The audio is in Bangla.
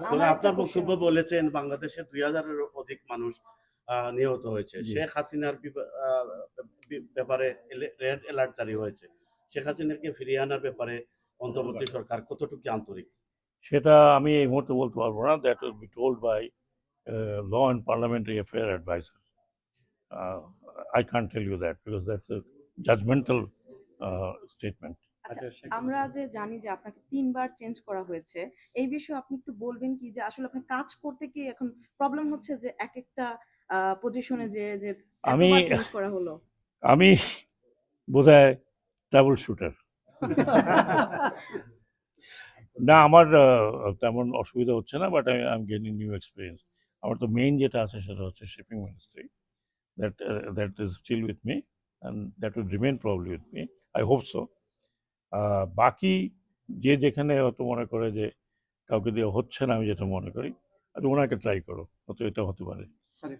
আমার একটা আপনার কোশ্চেন বক্তব্য আছে। বলেছেন বাংলাদেশে 2000-এর অধিক মানুষ নিহত হয়েছে। জি। শেখ হাসিনার ব্যাপারে রেড অ্যালার্ট জারি হয়েছে। শেখ হাসিনাকে ফিরিয়ে আনার ব্যাপারে অন্তর্বর্তী সরকার কতটুকু আন্তরিক? সেটা আমি এই মুহূর্তে বলতে পারবো না। That will be told by law and parliamentary affair advisor. I can't tell you that because that's a judgmental statement. আচ্ছা, আচ্ছা, আমরা যে জানি যে আপনাকে ৩ বার চেঞ্জ করা হয়েছে। এই বিষয়ে আপনি একটু বলবেন কি যে আসলে আপনার কাজ করতে কি এখন প্রবলেম হচ্ছে যে একেকটা পজিশনে যে আমি এতবার চেঞ্জ করা হলো? আমি বোধহয় ট্রাবল শুটার। না, আমার তেমন অসুবিধা হচ্ছে না, but I am gaining new experience. আমার তো মেইন যেটা আছে সেটা হচ্ছে shipping ministry. That is still with me and that will remain probably with me. I hope so. বাকি যে যেখানে হয়তো মনে করে যে কাউকে দিয়ে হচ্ছে না, আমি যেটা মনে করি, আর ওনাকে ট্রাই করো, হয়তো এটা হতে পারে।